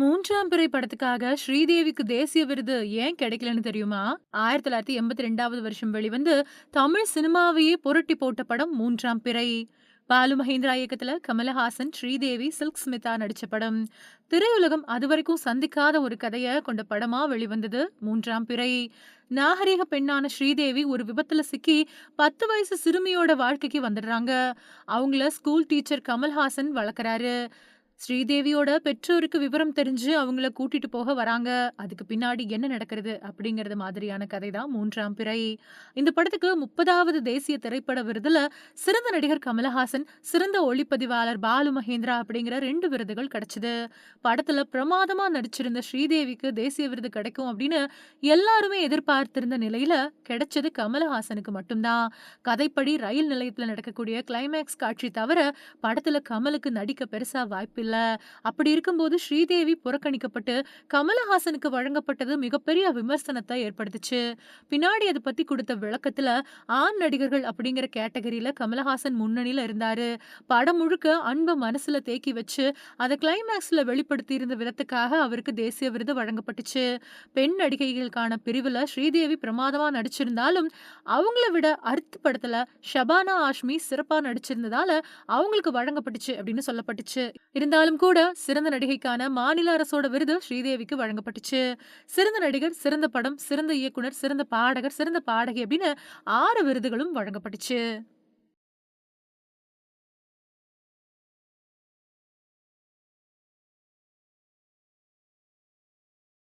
மூன்றாம் பிறை படத்துக்காக ஸ்ரீதேவிக்கு தேசிய விருது ஏன் கிடைக்கலன்னு தெரியுமா? 1982வது வருஷம் வெளிவந்து தமிழ் சினிமாவையே புரட்டி போட்ட படம் மூன்றாம் பிறை. பாலு மகேந்திரா இயக்கத்துல கமலஹாசன், ஸ்ரீதேவி, சில்க் ஸ்மிதா நடிச்ச படம். திரையுலகம் அதுவரைக்கும் சந்திக்காத ஒரு கதைய கொண்ட படமா வெளிவந்தது மூன்றாம் பிறை. நாகரீக பெண்ணான ஸ்ரீதேவி ஒரு விபத்துல சிக்கி 10 வயசு சிறுமியோட வாழ்க்கைக்கு வந்துடுறாங்க. அவங்கள ஸ்கூல் டீச்சர் கமல்ஹாசன் வளர்க்கறாரு. ஸ்ரீதேவியோட பெற்றோருக்கு விவரம் தெரிஞ்சு அவங்கள கூட்டிட்டு போக வராங்க. அதுக்கு பின்னாடி என்ன நடக்கிறது அப்படிங்கிறது மாதிரியான கதை தான் மூன்றாம் பிறை. இந்த படத்துக்கு 30வது தேசிய திரைப்பட விருதுல சிறந்த நடிகர் கமலஹாசன், சிறந்த ஒளிப்பதிவாளர் பாலு மகேந்திரா அப்படிங்கிற 2 விருதுகள் கிடைச்சது. படத்துல பிரமாதமா நடிச்சிருந்த ஸ்ரீதேவிக்கு தேசிய விருது கிடைக்கும் அப்படின்னு எல்லாருமே எதிர்பார்த்திருந்த நிலையில கிடைச்சது கமலஹாசனுக்கு மட்டும்தான். கதைப்படி ரயில் நிலையத்துல நடக்கக்கூடிய கிளைமேக்ஸ் காட்சி தவிர படத்துல கமலுக்கு நடிக்க பெருசா வாய்ப்பில்ல. அப்படி இருக்கும்போது ஸ்ரீதேவி புறக்கணிக்கப்பட்டு கமலஹாசனுக்கு வழங்கப்பட்டது மிகப்பெரிய விமர்சனத்தை ஏற்படுத்துச்சு. பின்னாடி அதை பத்தி கொடுத்த விளக்கத்துல ஆண் நடிகர்கள் அப்படிங்கிற கேட்டகரியில கமலஹாசன் முன்னணியில இருந்தாரு. படம் முழுக்க அன்ப மனசுல தேக்கி வச்சு அதை கிளைமேக்ஸ்ல வெளிப்படுத்தி இருந்த விதத்துக்காக அவருக்கு தேசிய விருது வழங்கப்பட்டுச்சு. பெண் நடிகைகளுக்கான பிரிவுல ஸ்ரீதேவி பிரமாதமா நடிச்சிருந்தாலும் அவங்கள விட அர்த் படத்துல ஷபானா ஆஷ்மி சிறப்பா நடிச்சிருந்ததால அவங்களுக்கு வழங்கப்பட்டுச்சு அப்படின்னு சொல்லப்பட்டுச்சு. இருந்தாலும் கூட சிறந்த நடிகைக்கான மாநில அரசோட விருது ஸ்ரீதேவிக்கு வழங்கப்பட்டுச்சு. சிறந்த நடிகர், சிறந்த படம், சிறந்த இயக்குனர், சிறந்த பாடகர், சிறந்த பாடகி அப்படின்னு 6 விருதுகளும் வழங்கப்பட்டுச்சு.